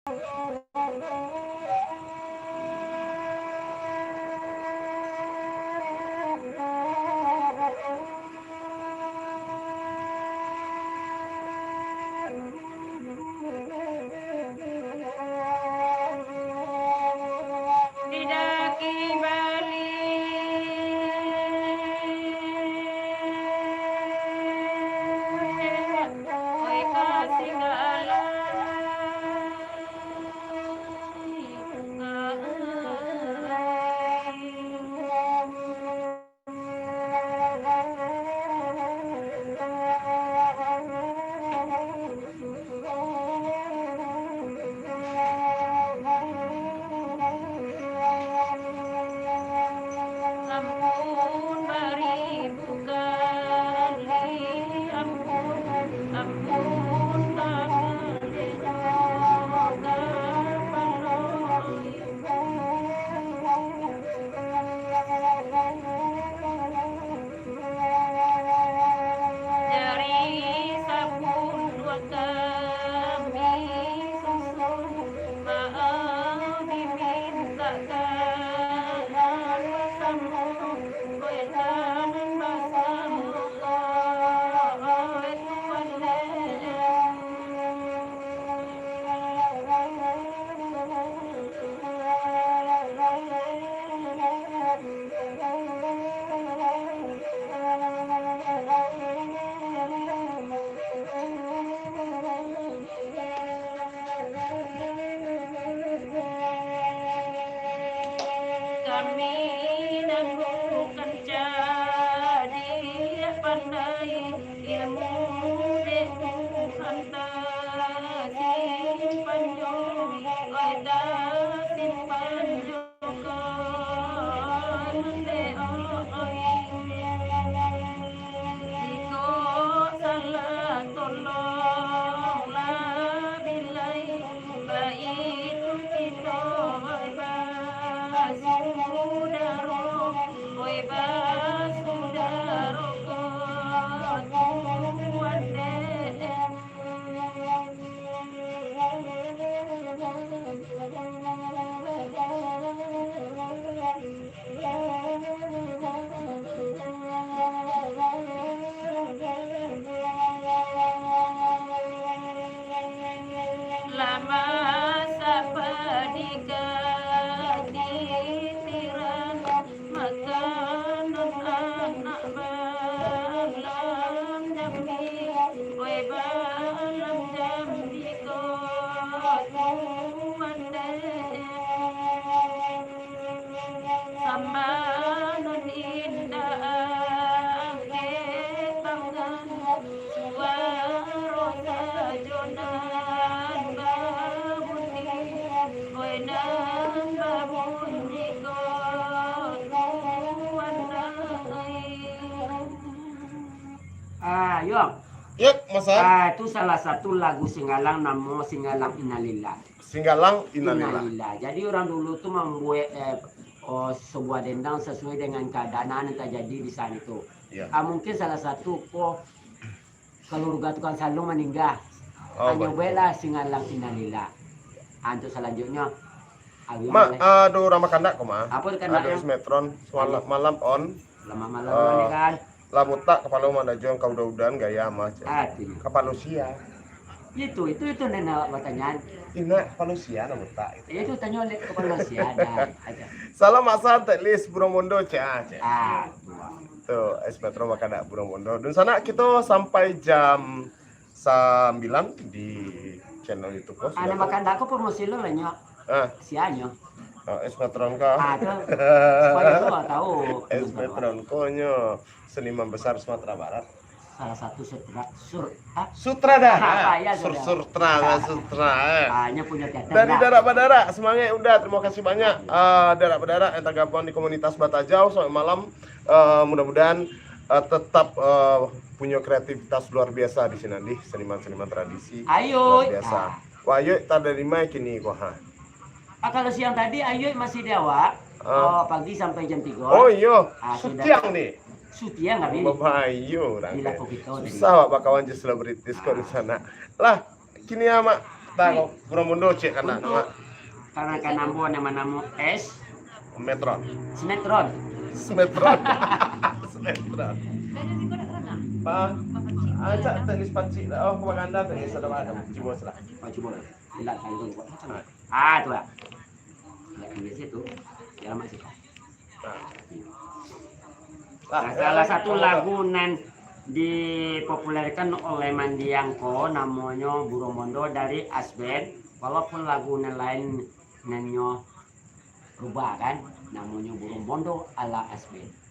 Yuk. Yuk, Mas Ar. Itu salah satu lagu Singgalang, nama Singgalang Innalillah. Singgalang Innalillah. Jadi orang dulu tuh membuat sebuah dendang sesuai dengan keadaan yang terjadi di saat itu. Ya. Mungkin salah satu keluarga tukang salung meninggal. Nyobalah Singgalang Innalillah. Untuk selanjutnya aduh Rama Kandak kok mah. Apa kandak? Aduh Smetron malam on. Malam kan. Lamutak kepala mandajong kau daudan gaya mah. Kepala sia. Itu nenek pertanyaan. Ina kepala sia lamutak. Itu tanya oleh kepala sia ada. Salam asal telis Buromondo cah. Tuh Smetron Makanda Buromondo. Dan sana kita sampai jam 9 di channel YouTube kos. Ana Makanda aku promosi lo lah nyok. Sianya. Smetron kau. Supaya lo tahu. Smetron konyo. Seniman besar Sumatera Barat. Salah satu sutradara. Sutra. Hanya punya teater. Dari Darak Badara, semangat udah. Terima kasih banyak Darak Badara yang tergabung di komunitas Batajau sampai malam. Mudah-mudahan tetap punya kreativitas luar biasa di sini nih, seniman-seniman tradisi. Ayo. Luar biasa. Wah, ayo tak dari mana kini kok kalau siang tadi ayo masih di awak. Pagi sampai jam 3. Oh iya. Siang nih. Sutia nggak bisa. Babayo, susah pak bakawan selebritis kok di sana. Lah, kini ama Kita kurang mundo cek karena nama Karena kan nambo nama S Metron. Sinetron. Metron. Metron. Pak, ajak tenis panci. Oh, propaganda tenis ada mana? Coba salah. Coba. Tidak tahu kok. Ah, tuh ya. Lihat di situ. Ya masih. Nah, salah satu lagu nan dipopulerkan oleh Mandiangko namanya Burung Mondo dari Asband. Walaupun lagu lain nanyo berubah kan, namanya Burung Mondo ala Asband.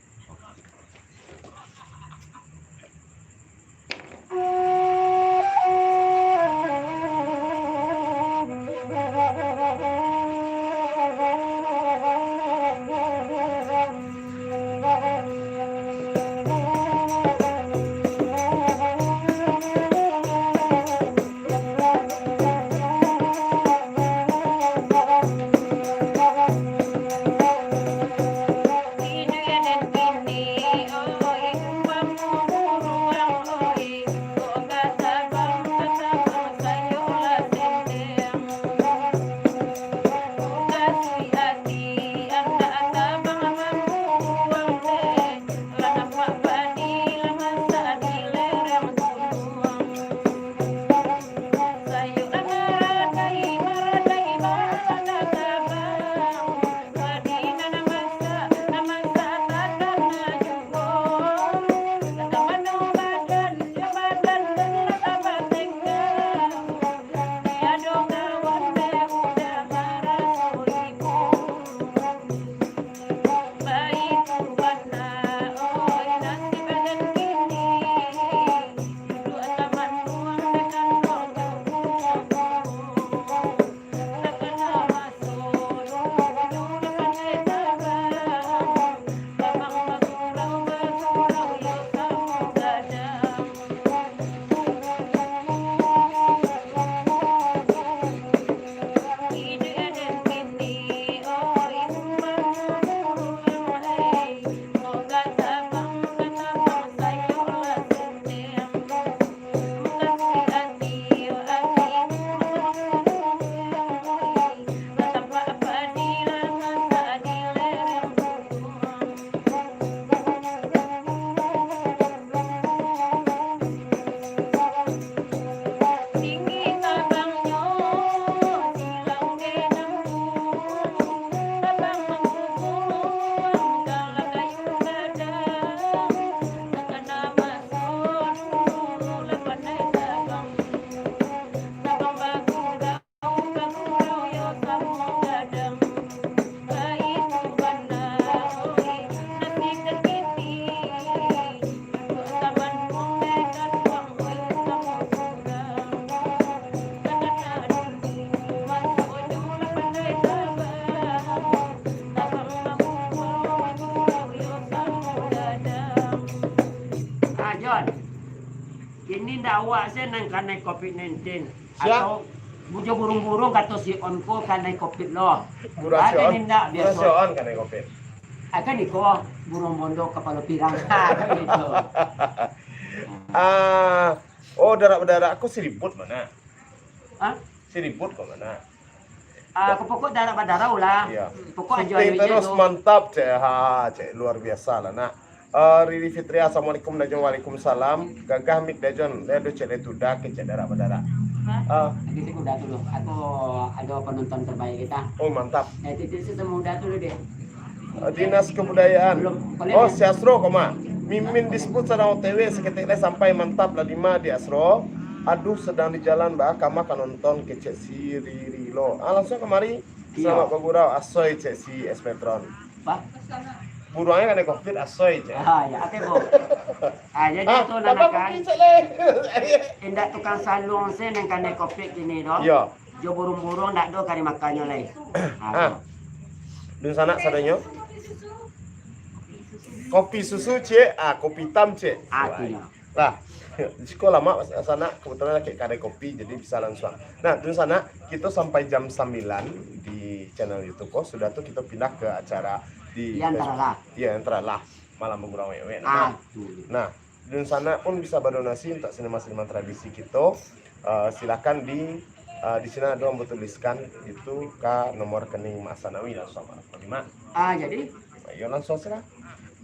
Ini dakwa saya nang kanai COVID-19 atau bujo burung-burung kata si onko kanai COVID lo. Ada nindak biasa. Burung kanai COVID. Akan iko burung mondo kepala pirang gitu. Oh darah aku siriput mana? Hah? Siriput kok mana? Aku pokok darah ulah. Iya. Pokok aja terus mantap cek luar biasa lah nak. Riri Fitri, assalamualaikum dan waalaikumsalam. Gagah mik dajon, dia do cek itu dah kecek darah berdarah. Titik udah dulu. Aku ada penonton terbaik kita. Oh mantap. Titik sistem udah dulu deh. Dinas Kebudayaan. Oh si Asro koma. Mimin disebut sedang OTW seketika sampai mantap lah 5 di Asro. Aduh sedang di jalan bah kama kan nonton kecek si Riri lo. Langsung kemari. Selamat bergurau asoy cek si Esmetron. Pak. Buruannya kan COVID asoy cek. Ya ate bo. Jadi itu nanakan. Indak tukang salung sen yang kena COVID ini do. Iya. Jo burung-burung ndak do kari makannya lai. Dun sana sadanyo. Kopi susu cek, kopi hitam cek. Lah, di sekolah mak sana kebetulan kayak kadai kopi jadi bisa langsung. Nah, di sana kita sampai jam 9 di channel YouTube kok sudah tuh kita pindah ke acara di antara lah. Iya, antara lah malam bergurau wewe. Nah, di sana pun bisa berdonasi untuk sinema-sinema tradisi kita. Silakan di Di sini ada yang tuliskan itu ke nomor rekening Mas Sanawi langsung 5. Jadi Ayo langsung saja.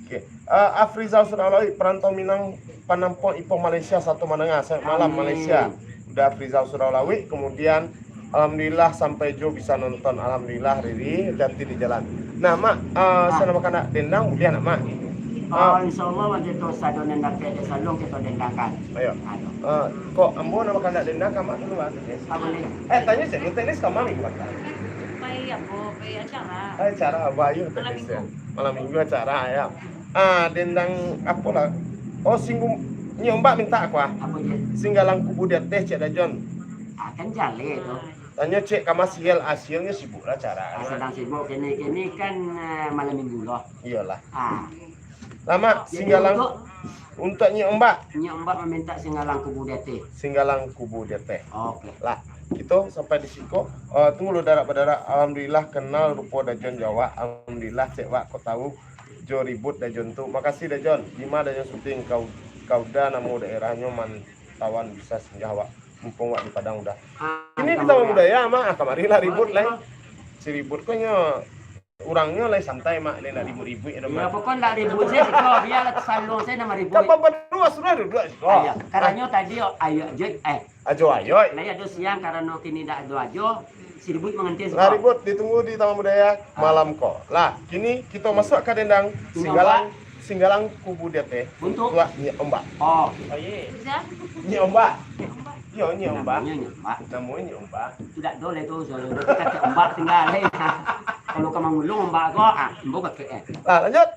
Oke. Afrizal Suraulawi perantau Minang Panampong Ipoh Malaysia satu menengah. Selamat malam Amin. Malaysia. Udah Afrizal Suraulawi, kemudian alhamdulillah sampai Jo bisa nonton. Alhamdulillah Riri ganti di jalan. Nah, Mak, saya nama kana dendang kemudian Mak. insyaallah waktu itu sado nendak ke salong kita dendangkan. Ayo. Kok ambo nama kana dendang ka Mak dulu tenis. Boleh. Tanya sih, tenis ka Mami bukan? Kayak acara. Acara apa ayo tenis ya? Malam minggu acara ya. Dendang apa lah? Oh, singgung nyombak minta aku Apa je? Singgalang kubu dia teh cek Jon. Akan jale itu. Tanya cek kama siel hasilnya sibuk lah cara. Sedang sibuk kini kan malam minggu loh. Iyalah. Jadi Lama singgalang untuk nyombak Mbak meminta singgalang kubu dete. singgalang kubu dia teh. Oke. Lah, gitu sampai di siko. Tunggu lo darah berdarah. Alhamdulillah kenal rupo Dajon Jawa. Alhamdulillah cek wak kau tahu Jo ribut Dajon tuh. Makasih Dajon. 5 Dajon syuting kau dah namo daerahnya mantawan bisa singgah wak. Mumpung wak di Padang udah. Ini di Taman Budaya mah kamari lah ribut lah. Si ribut kayaknya orangnya lah santai mak lain ribut-ribut ya Ya pokoknya nggak ribut saya sih kok biar salong saya nama ribut. Kan berdua sudah dua sih. Ayo, karena tadi ayo Ajo ayo. nah ya do siang karena kini tidak do ajo si ribut mengentis Nah ribut ditunggu di Taman Budaya malam kok. Lah kini kita masuk ke dendang singgalang kubu dia teh. Untuk Tua nyi ombak. oh Aye. Bisa? Nyi ombak. Yo nyi ombak. namanya Mbak. Namanya nyi ombak. Tidak boleh tuh soalnya kita ke Mbak tinggal kalau kamu ngulung Mbak kok mbok ke Lah lanjut.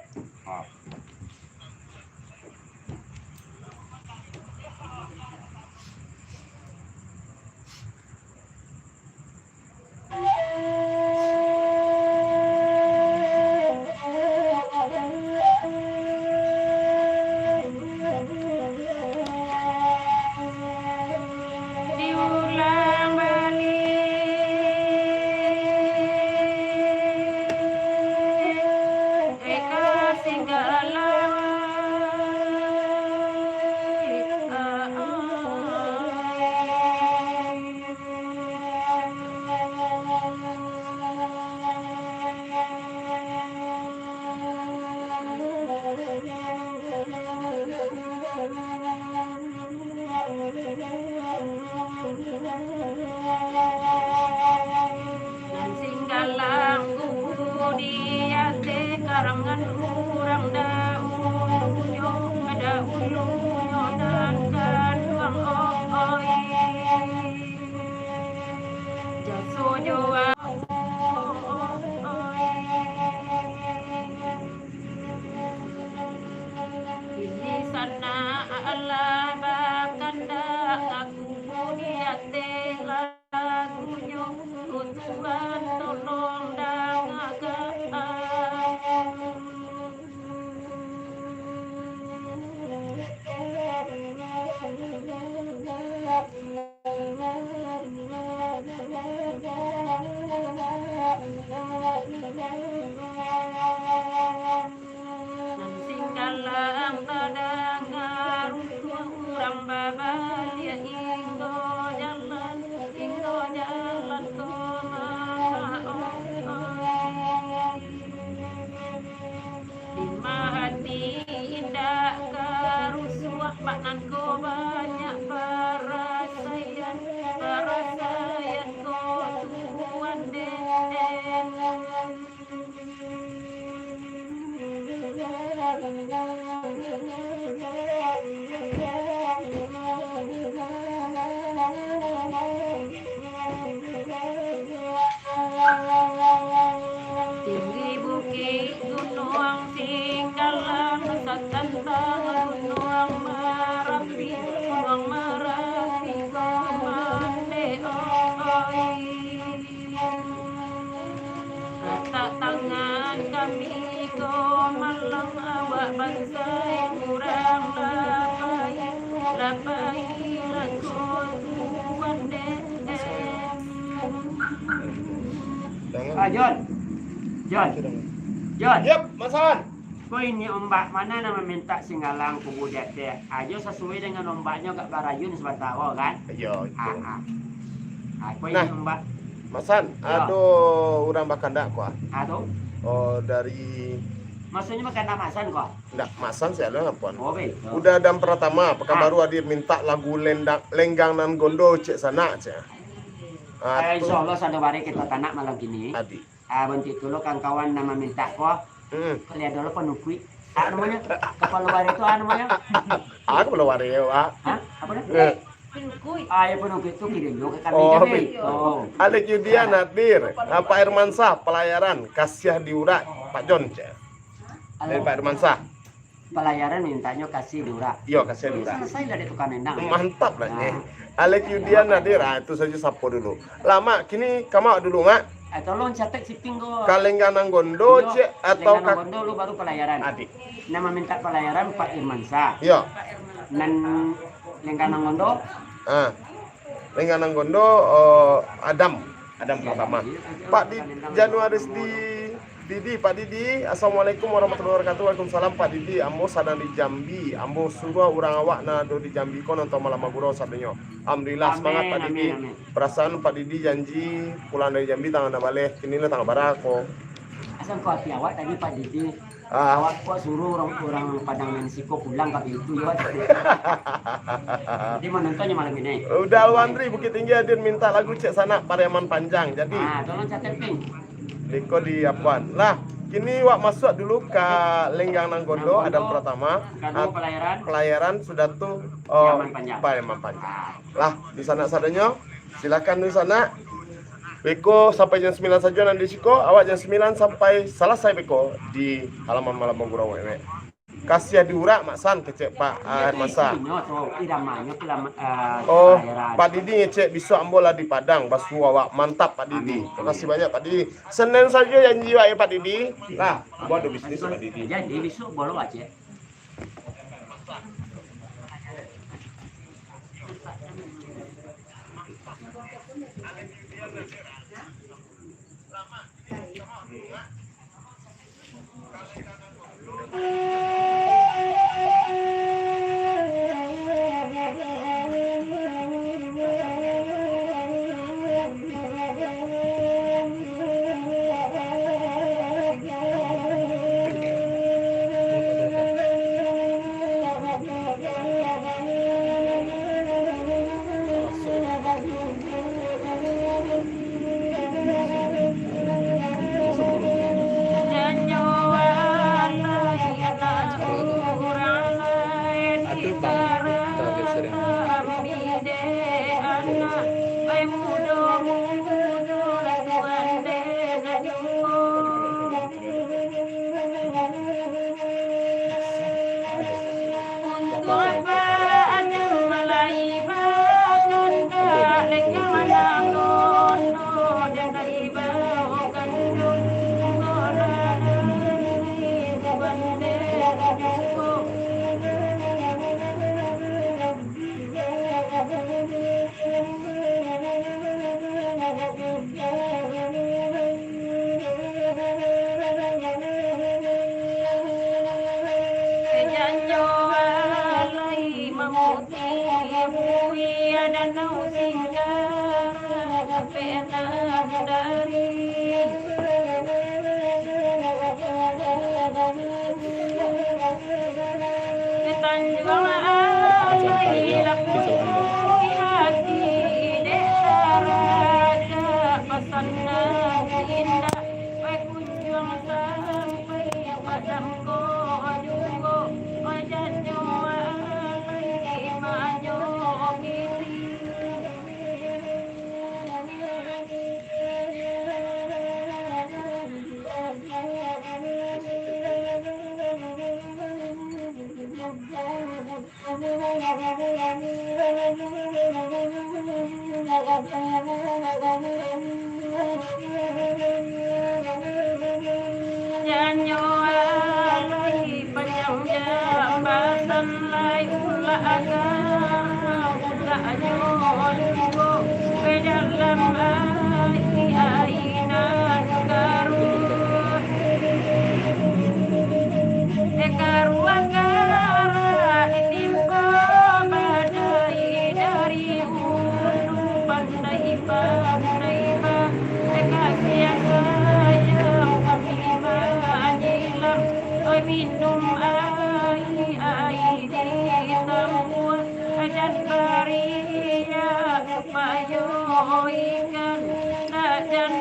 Diulang balik Eka singgalang dan singgalang dia teh karangan urang daunyo ada ulunya dan kaduang oi jaso joa ini sana Allah bakanda aku dia teh lagunya Tuhan tolong dan singgalang tadangar urang babalia inggo jalan lima hati indah karusuah maknanku banyak parasayan kau tuan den tinggi bukit gunung singgalang satan gunung merapi komande oi letak tangan kami ko malang awak bangsai kurang lapai laku tuan den Jon Yap, masalah. kau ini ombak mana nama minta singgalang kubu dete ajo sesuai dengan ombaknya gak barayun sebatao kan Ayo. ah Aku Nah. ini Mbak. Masan, Ya. aduh urang bakanda kok. Aduh, Oh, dari maksudnya makan namasan kok. enggak Masan saya ada ngapun. Oh, betul. Udah dan pertama, Ah. pekan baru Adir minta lagu Lenggang nan Gondo cek sana cek. Insya Allah satu hari kita tanak malam gini. Adi. Bentuk dulu kawan nama minta kok. Lihat dulu penukui. Namanya kepala luar itu namanya. Aku belum ada ya, Pak. Hah? Apa namanya? Pinukui. Ya penukui itu kirim dulu ke kami Oh, kami. betul. Oh. Alek Yudian Nadir, Pak Irmansah pelayaran kasih diurak Pak John cek. Dari Pak Irmansah. Pelayaran mintanya kasih dura. Iya, kasih diurak. Selesai dari tukang endang. Mantap lah nih. Alek Yudian Nadir, itu saja sapo dulu. Lama kini kamu dulu nggak? Tolong catat shipping kok. Kalenggang nang Gondo cek atau Lenggang Gondo lu baru pelayaran. Adik. Nama minta pelayaran Pak Irmansah. Iya. Dan Lenggang Gondo Lenggang nang Gondo Adam pertama. Pak Januaris Didi, Pak Didi, assalamualaikum warahmatullahi wabarakatuh. Waalaikumsalam Pak Didi. Ambo sadang di Jambi, ambo suruh urang awak na do di Jambi ko nonton malam maguro sadenyo. Alhamdulillah semangat Pak Didi. Amin. Perasaan Pak Didi janji pulang dari Jambi tanggal na balik, kini na tanggal barako. Asal kau hati awak tadi Pak Didi. Ah. Awak kok suruh orang Padang Mensiko pulang ke itu ya. Jadi menontonnya malam ini. Udah Alwandri Bukit Tinggi Adir minta lagu cek sana Pareman Panjang. Jadi Tolong catat ping. Diko di Apuan. Lah, kini wak masuk dulu ke Lenggang nang Gondo Adam pertama. Kado pelayaran. Pelayaran sudah tuh Pareman Panjang. Pareman Panjang. Lah, di sana sadanya silakan di sana. Beko sampai jam 9 saja nanti Siko, awak jam 9 sampai selesai Beko di halaman malam Manggurau wewe. Kasih diurak maksan kecek Pak Masa. Oh, Pak Didi ngecek bisa ambola di Padang, basu awak mantap Pak Didi. Terima kasih banyak Pak Didi. Senin saja janji ya Pak Didi. Nah, buat bisnis Pak Didi. Jadi besok boleh aja. Jangan nyuai panjang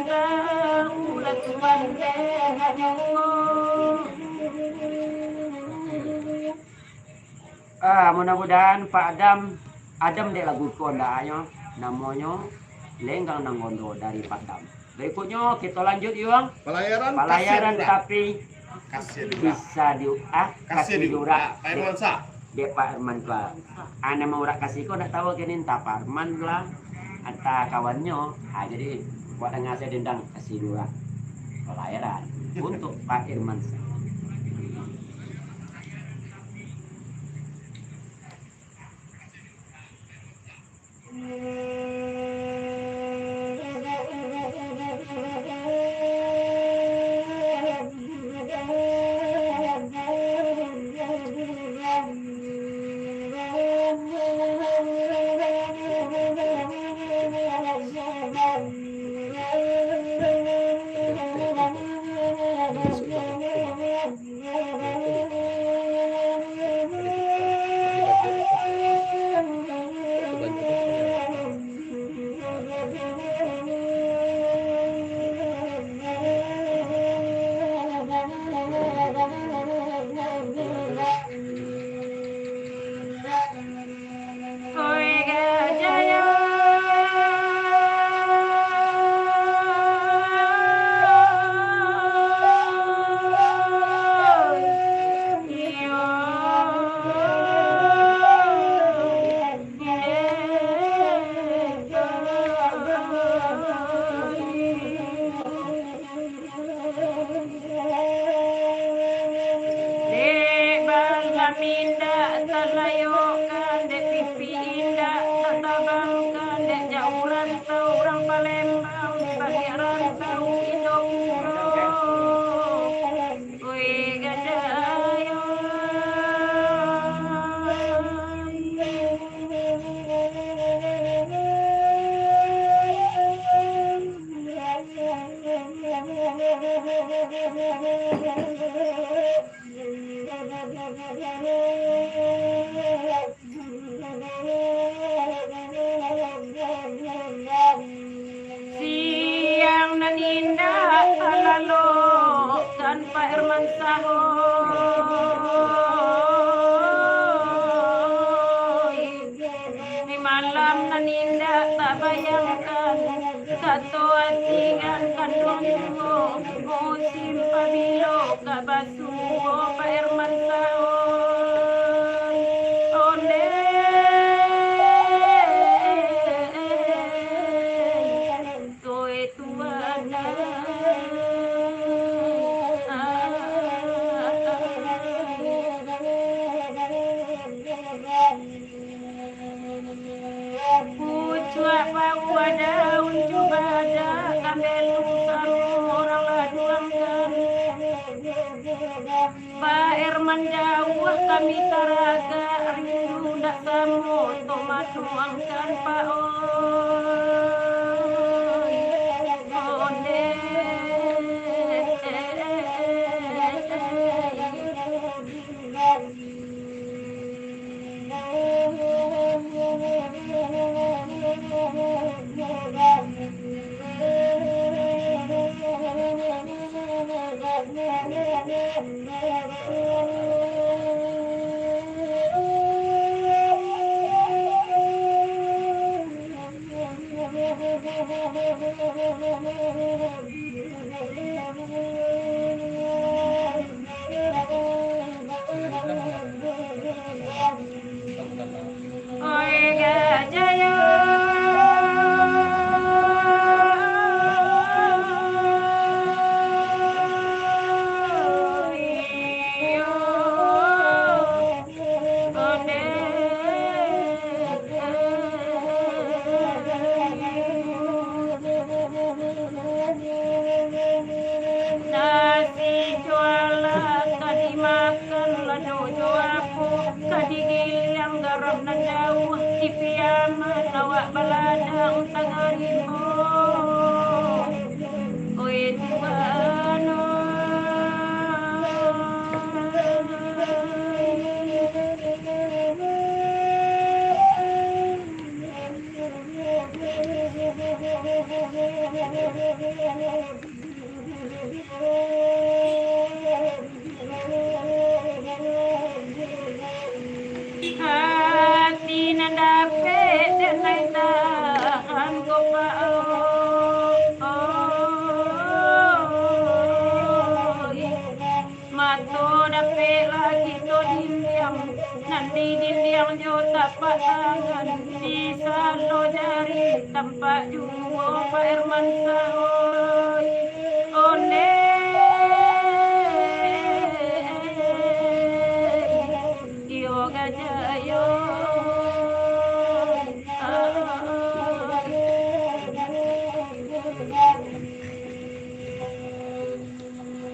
tahu latuan deh mudah-mudahan Pak Adam dek lagu kondaannya namanya Lenggang Nanggondo dari Pak Adam. Berikutnya kita lanjut Yuang. Pelayaran tapi kasih bisa kasih diurak Pak Irman sa. Dek Pak Irman lah. Ane mau urak kasih kok nak tahu kini entah Pak Irman lah atau kawannya. Jadi buat ngasih dendang kasih diurak pelayaran untuk Pak Irman sa. Minda talayokan dek pipi indah tatabangkan dek jauh rantau orang Palembang bagi rantau Indopuro kue gajayo siang nan indah alalo kan Pak Irman Sahoy di malam nan indah tak bayangkan satu hatian kandung musim pabilo kabasuo Pak Irman Sahoy onde koe tuana Pucua bawa daun coba ada kambel orang laduangkan Pak Irman jauh kami taraga rindu ndak samo tomat tuangkan Pak oi onde Oi gajaya nasi jualan tadi makan lado joapu tadi gilang garam nan jauh di piaman awak baladang tanganmu oi tuano hati nandape dan tahan kopa mato dape lagi to dimbiang nanti dimbiang jo tapak tangan di salo jari tampak jumbo Pak Herman Sahoy one yoga jayo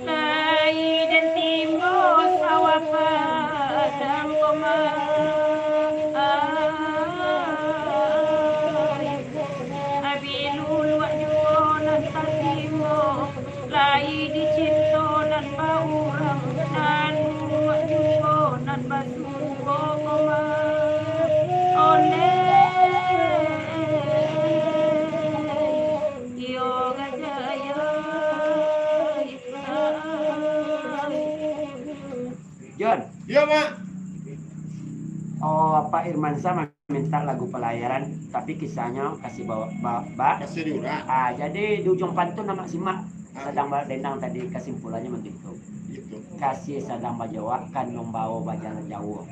lai dan timbo sawah padang koma abilul wak juonan tatimo lai di cintonan baurang nan wak juonan basugo koma one yoga jaya John, Iya, Mak. oh Pak Irmansyah minta lagu pelayaran, tapi kisahnya kasih bawa Kasih diurang. jadi di ujung pantun nama simak sedang dendang tadi kesimpulannya begitu. Gitu. Kasih sedang bajawa kan membawa bajalan jauh.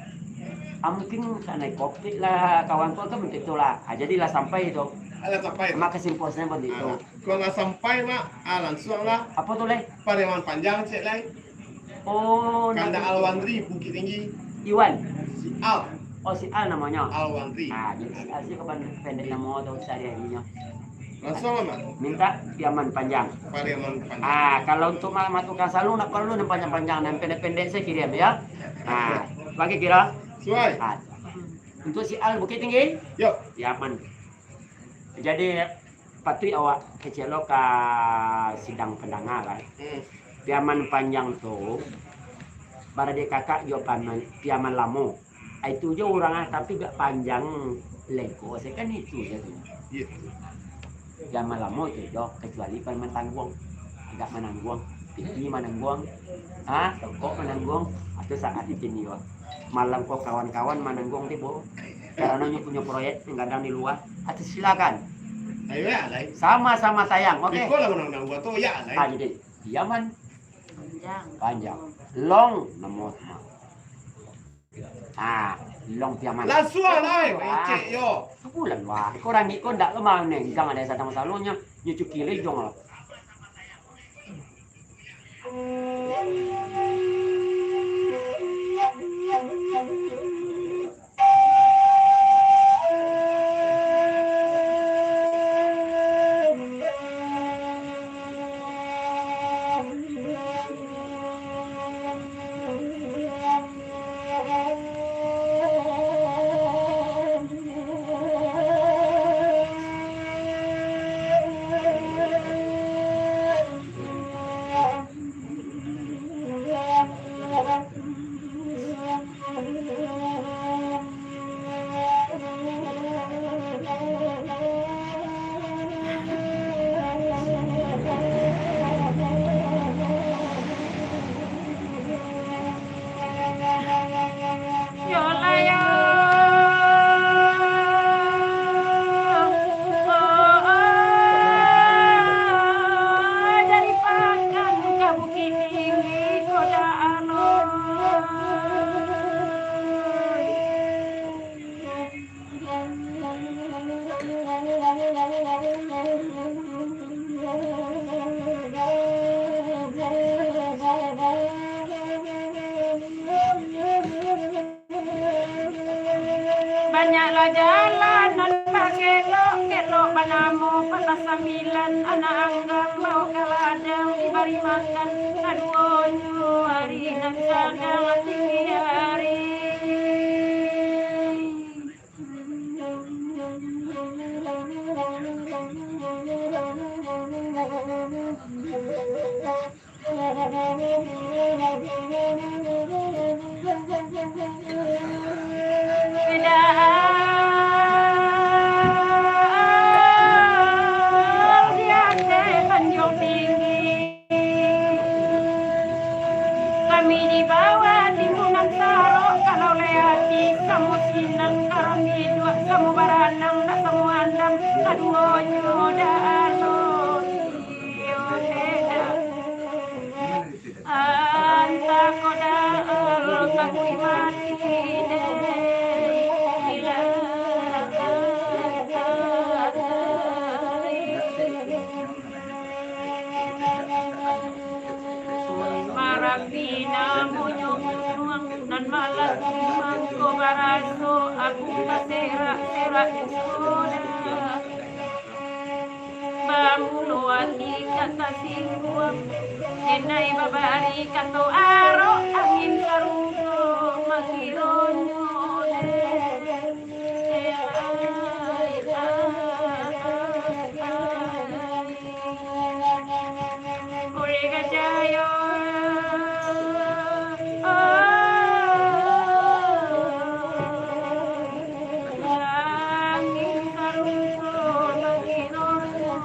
Mungkin karena kopi lah kawan tua kan begitu lah. Jadilah sampai itu. Ada sampai. Mak kesimpulannya begitu. Kalau nggak sampai, Mak, langsung lah. Apa tuh leh? Pariaman panjang cek lai. Oh, Kanda nama Alwandri Bukit Tinggi. Iwan. Si Al Oh si Al namanya. Alwandri. Jadi si Al sih kapan pendek nama atau sehari-harinya. Langsung lah, Mak. Minta piaman panjang. Pariaman panjang. Kalau untuk Mak tukang salung nak perlu yang panjang-panjang dan pendek-pendek saya kirim ya. Bagi kira. Suai. Untuk si Al Bukit Tinggi, Yuk. piaman. Jadi patri awak kecil lo ke sidang pendengar kan. Piaman panjang tuh barade kakak jo piaman lamo. Itu jo orang tapi gak panjang lengko. Saya kan itu ya tuh. Gitu. Piaman lamo itu jo kecuali piaman tangguang. Tidak menangguang. Tinggi menangguang. Kok menangguang atau saat itu nih yo. Malam kok kawan-kawan menangguang tibo. Karena punya proyek yang kadang di luar. Atau silakan. Ayo ya, lai. Sama-sama tayang. Oke. Iko lah menang gua tuh ya, lai. Jadi piaman panjang panjang long nomor long piaman Langsung lai, cek yo. sebulan wah kurang ikut ndak lemah nih jangan ada satu masalahnya nyuci kiri dong lah banyaklah jalanan pakai kelok banamo patah sambilan anak anggang mau ke ladang diberi makan aduonyo hari nan sadang tinggi hari tinggi. Kami di bawah timunan saro, kalau leati kamu sinan, kami dua kamu baranang, nak kamu andam, kaduonyo da alon. Anta koda kakui mati Marabina munyong nan malah mangko baraso aku kasera sera sudah bamuluati kata singguam enai babari kato aro angin karugo makironyo Uri gajayo angin karugo makironyo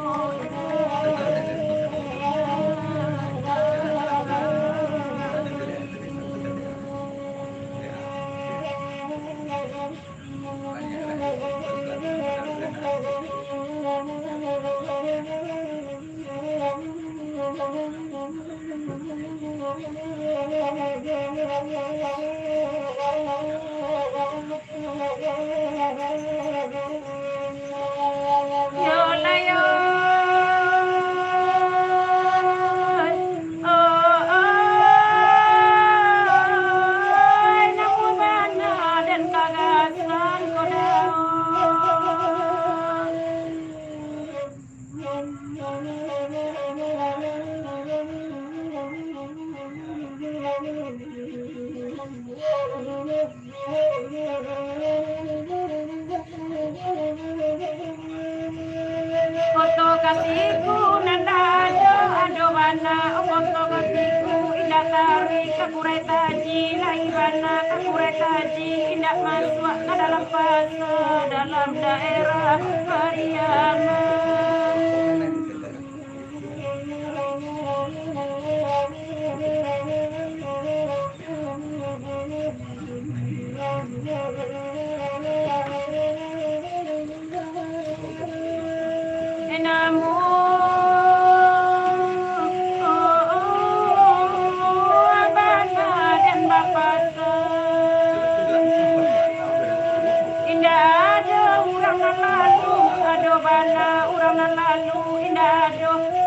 Foto kasihku nanda ado bana foto kasihku indah tari kakurai taji lai bana kakurai taji indah masuk ke dalam pasar dalam daerah Pariaman.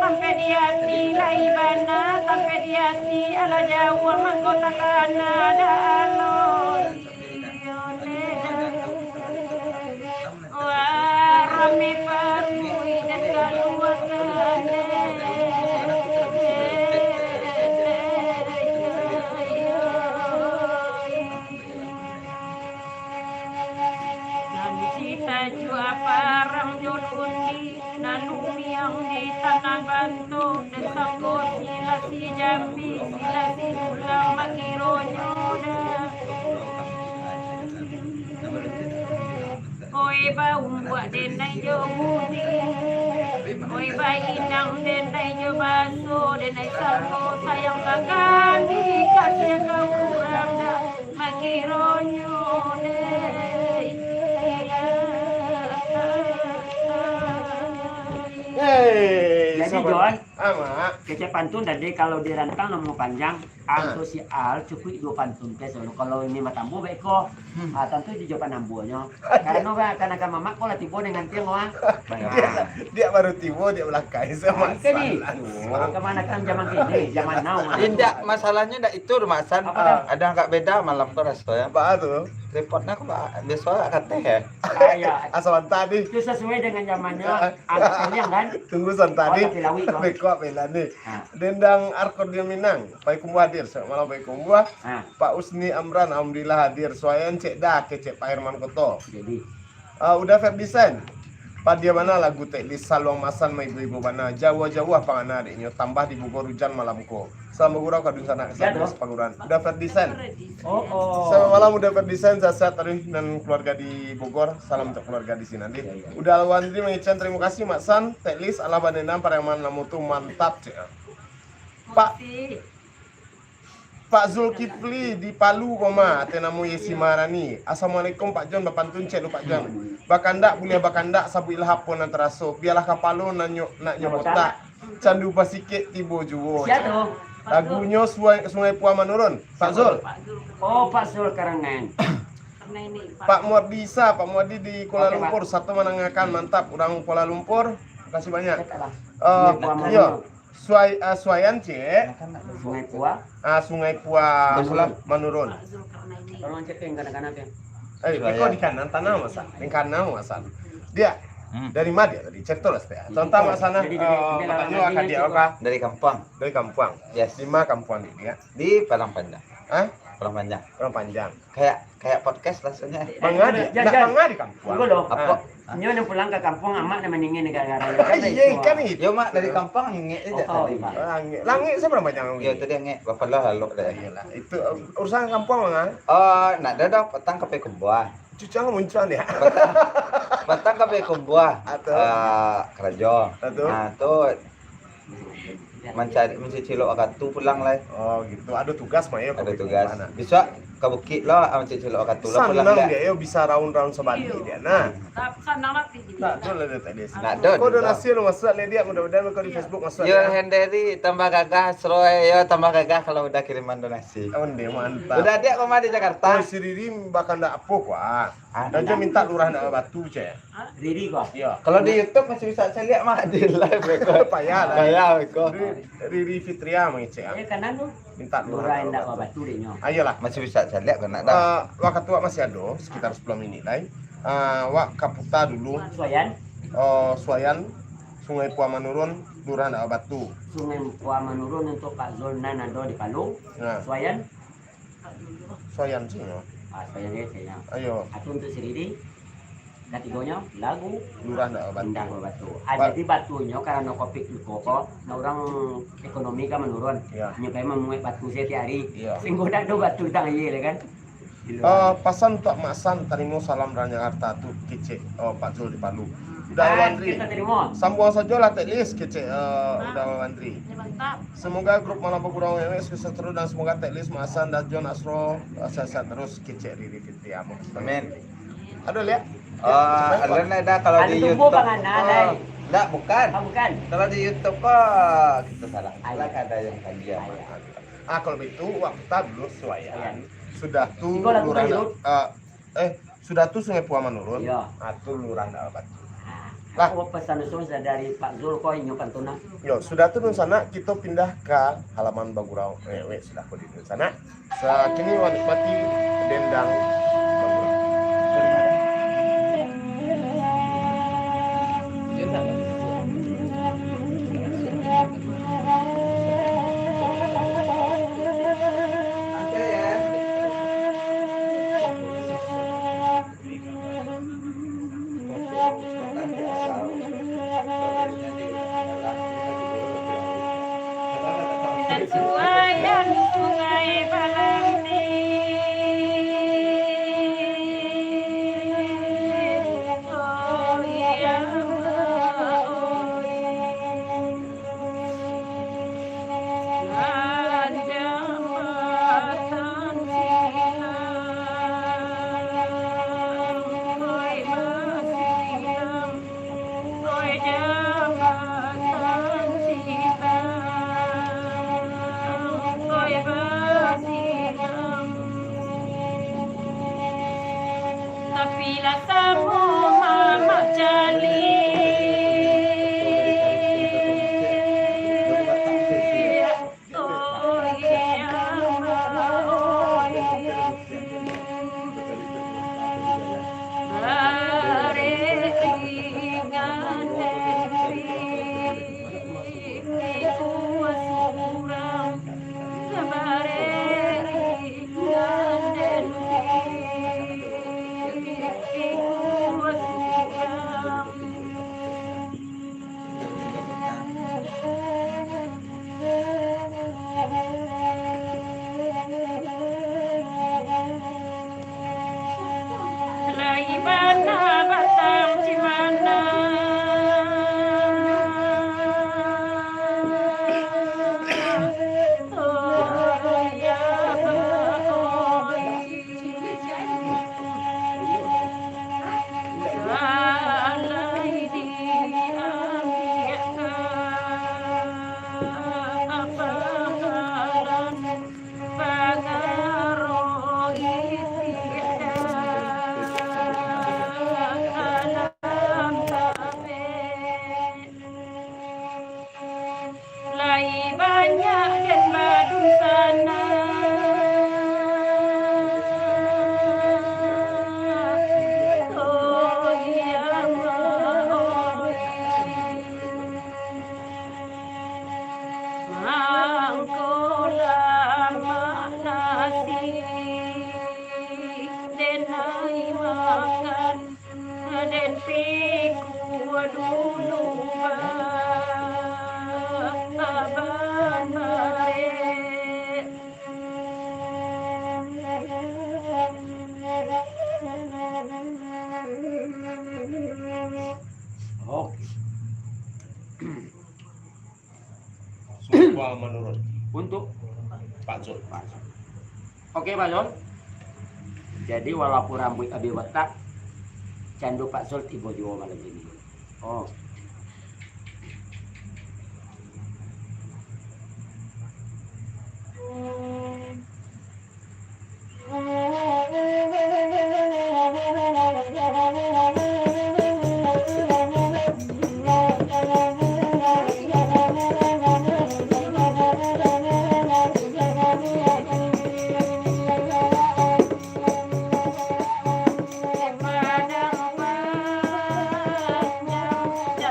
Sampai di hati lai bana sampai di hati ala Jawa mahkota Kanada alon wah rame parui dan kaluakan nami sita jua parang jolundi nanumi yang di tanah bantu dan sangkut silasi jambi silasi pulau makironyo oi bau buat denai jo mudi oi bayi nang denai jo baso denai sangko sayang kakandi kasih kau kurang dah makironyo Jadi John, ama kece pantun tadi kalau dirantang nomor panjang, alto si al cukup dua pantun ke soalnya kalau ini matambu beko, tentu di jawaban ambunya. Karena mama kalau tibo dengan tiang wah, dia baru tibo dia belakai sama ini, kemana kan zaman kini, zaman now. Tidak, masalahnya tidak itu Rumasan. Ada nggak beda malam tuh rasanya. apa tuh Reportnya kok besok akan teh ya. Kayak asalan tadi itu sesuai dengan zamannya angkatnya kan. tunggu san tadi Oh, Lawi, kok. beko bela nih Nah. dendang arkodia Minang pai kumbu hadir malam pai kumbu Nah, Pak Usni Amran alhamdulillah hadir soalnya cek dah ke cek Pak Herman Koto jadi udah fair design Padia mana lagu teklis saluang masan mai ibu bana Jawa apa ngana adiknya tambah di Bogor hujan malamku. Selama gurau kadun sana kesana paguran. Udah desain. Oh. Sama malam udah desain saya tadi dan keluarga di Bogor. Salam untuk keluarga di sini nanti. Udah Alwandri mengucapkan terima kasih Mak San teklis ala badenam pareman namu tuh mantap cek. Pak Zulkifli di Palu koma tenamu Yesi Marani. Assalamualaikum Pak John bapantun cek lu Pak John. Bakandak boleh bakandak sabu ilhap pun antaraso. Biarlah kapalo nanyo nak nyobota. Candu pasike tibo juwo. Siapa? Lagunya Sungai Puah menurun. Pak Zul. Oh, Pak Zul Karangan. Pak Muadi di Kuala Lumpur satu menangakan mantap. Orang Kuala Lumpur. Kasih banyak. Iya. Suayan cek. Sungai Puah. Sungai Puah menurun. Tolong cek yang kanan-kanan ya. Iko di kanan tanah masa. Di kanan masa. Dia dari mana dia tadi? Cek tulis ya. Contoh masana makanya akan dia oka Dari kampung. dari kampung. Yes. Di mana kampung dia? Di Padang Panjang. Hah? Padang Panjang. Orang panjang. Kayak podcast rasanya. Bangga di. Bangga di kampung. Tunggu loh. Apa? Nyo yang pulang ke kampung amak na meningin negara-negara. Iya kan itu. Yo mak dari kampung nge aja Oh, tadi. iya. Langit saya berapa panjang? Yo tadi nge bapak lo halo deh. Iyalah, itu urusan kampung mah. Oh, nak dah petang ke Kumbuah. Cucang muncul ya. Petang ke Kumbuah. Atau? Kerajaan. Atau? Nah, tuh mencari lo akan tuh pulang lah. Oh gitu. Ada tugas mah ya. Ada tugas. Bisa ke bukit lo mencari lo akan tuh pulang Senang lah. dia yo bisa round-round sebalik dia. Nah, nah tuh lah tadi. Nak do. Kau donasi lu masuk le dia mudah-mudahan kau di Facebook masuk. Yo Henderi tambah gagah Sroy yo tambah gagah kalau udah kiriman donasi. Onde mantap. Udah dia koma di Oh, Jakarta. si Riri bakal ndak apa kuah. Dan dia minta lurah ndak batu cek. Riri kok. Iya. Kalau di YouTube masih bisa saya lihat mah di live kok. Payah lah. Kayak kok. Riri Fitria mengecek. Ya kanan tuh. Minta Lurah lurah enggak ndak batu deh nyo. Ayolah. Masih bisa saya lihat kan ada. Wak ketua masih ada sekitar 10 menit lah. Wak Kaputa dulu. Suayan. Suayan Sungai Puah menurun lurah ndak batu. Sungai Puah menurun untuk Pak Zulna Nado di Palu. Nah, Suayan. Suayan sih no. Suayan ya saya. Ayo Atau untuk si Riri. Ketigonya lagu lurah ndak batu. Bintang batu. Jadi batunya karena kopi koko, nah orang ekonomi kan menurun. Iya. Nyobain memuai batu setiap hari. Iya. Singgo dak do batu tang iya kan. Di luar. Pasan untuk Maksan tarimu salam dari Jakarta tuh kece Pak Zul di Palu. Udah Ah, Wandri. kita terima. Sambung saja lah teklis kece udah Wandri. Semoga grup malam kurang wewe sukses terus dan semoga teklis Maksan dan John Asro sehat terus kece Riri Fitri Amos. Amin. Aduh lihat. Ada ada kalau Ada di tumbuh YouTube. panganan, Dai. Enggak, bukan. Bukan. Kalau di YouTube kok kita salah. Salah ada yang kajian. Kalau begitu waktu dulu Suayan. Sudah tuh Iko lagu lurah Beirut. sudah tuh Sungai Puah menurun. Iya. Tuh lurah ndak batu. Lah, aku pesan usul dari Pak Zul kok nyukan tuna. Yo, sudah tuh di sana kita pindah ke halaman Bagurau. Sudah aku di sana. Kini menikmati dendang Bagurau. Suayan sungai Balamti. Oh iya, oh iya. Jambatan silam, oi basilam, oi jambatan silam. banyak dan badung sana. Oh ya Allah, mangkola nasi denai makan den piku dulu aban mare. Oke. Semua menurut Untuk Pak Zul. Pak Zul. Oke Pak Zul. Jadi walaupun rambut abi wetak, candu Pak Zul tiba juga malam ini. Oh. Padang panjang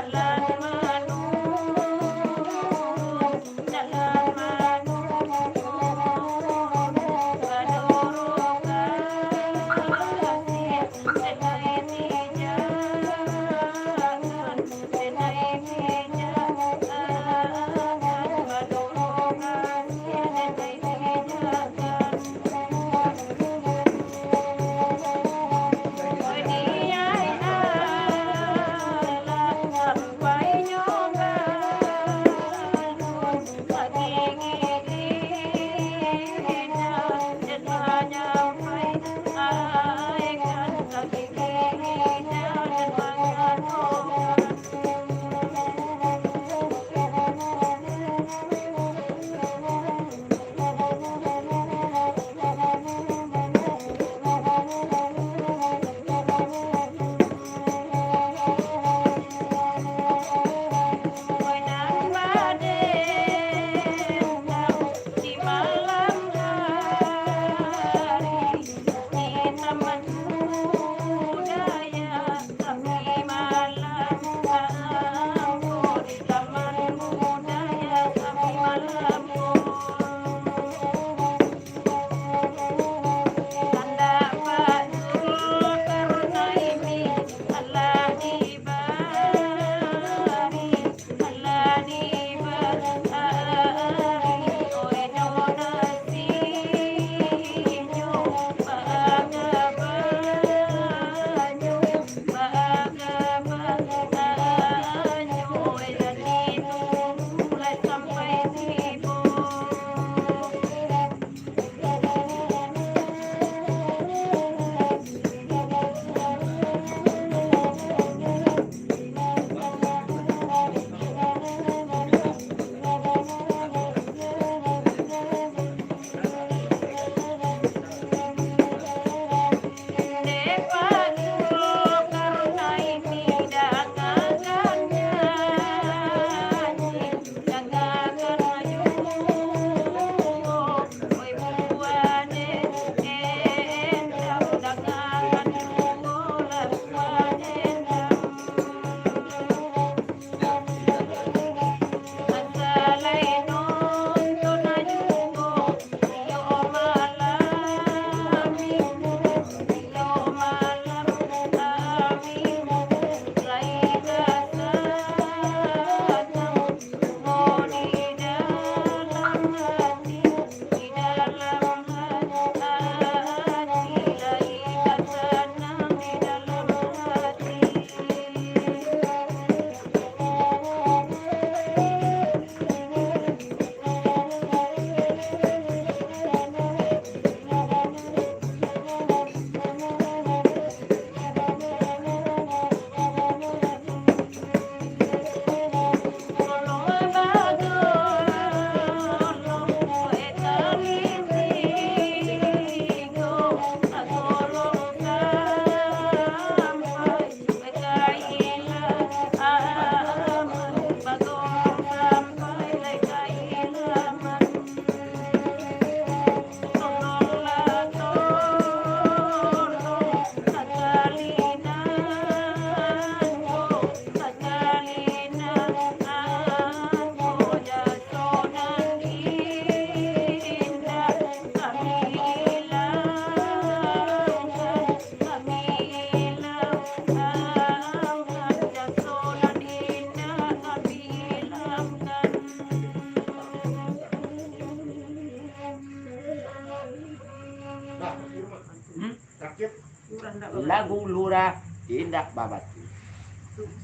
lagu lurah indah babatu.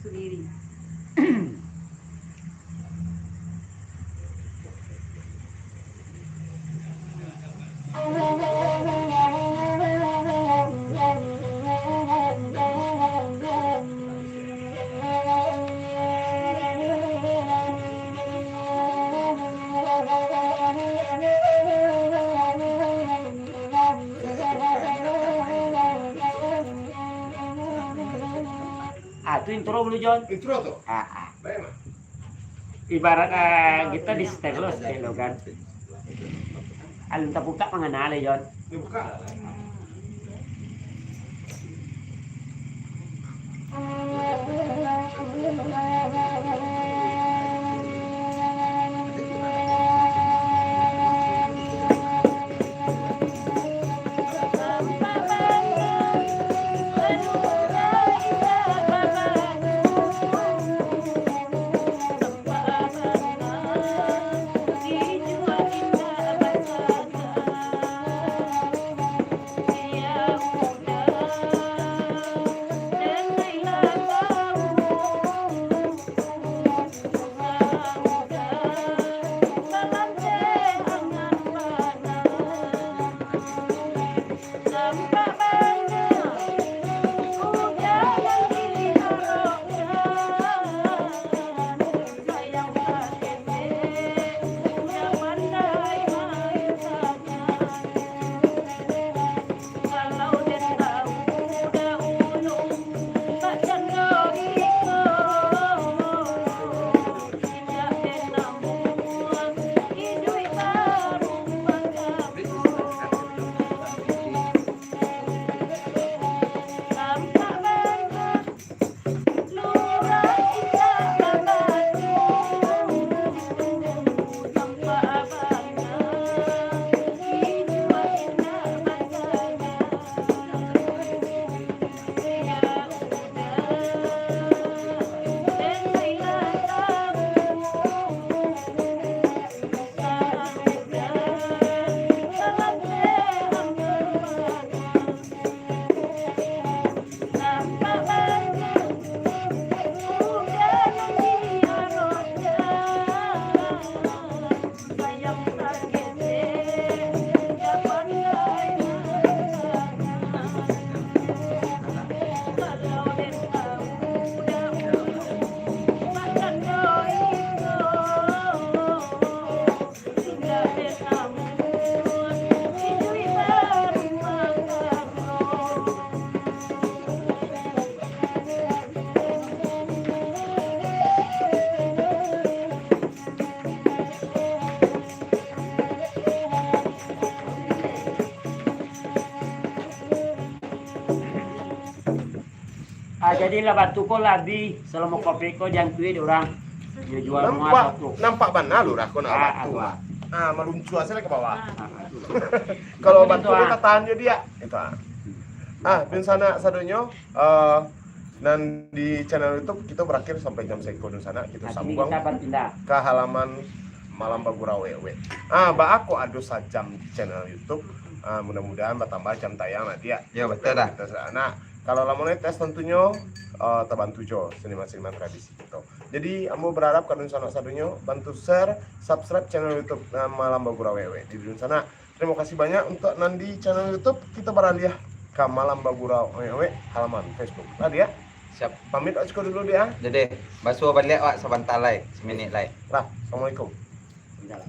Sendiri. Ah, itu intro dulu John. Intro tuh. Ah. Baik, Mas. Ibarat kita di setel lo kan. Alun tak buka mengenali John. Dibuka. Jadi lah batu ko labi selama kopi ko jang tuit orang dia jual Nampak, satu. nampak mana lu dah kau nak Ah, batu. ah. Ah, meluncu asal ke bawah. Kalau Kalau itu, batu kita tahan dia. Itu. Pin sana sadonyo dan di channel YouTube kita berakhir sampai jam seko dun sana kita Nah, kini sambung kita berpindah. ke halaman Malam Bagura Wewe. Mbak aku ada sajam di channel YouTube. Mudah-mudahan bertambah jam tayang nanti ya. Ya betul dah. Nah, kalau lamun tes tentunya terbantu jo seniman-seniman tradisi gitu. Jadi ambo berharap kadun sana sadonyo bantu share, subscribe channel YouTube Malam Bagura Wewe. Di dun sana. Terima kasih banyak untuk nanti channel YouTube kita beralih ke Malam Bagura Wewe halaman Facebook. Tadi ya. Siap. Pamit aja dulu dia. Jadi, basuh balik wak sebentar lagi, seminit lagi. Assalamualaikum. Pindah lah.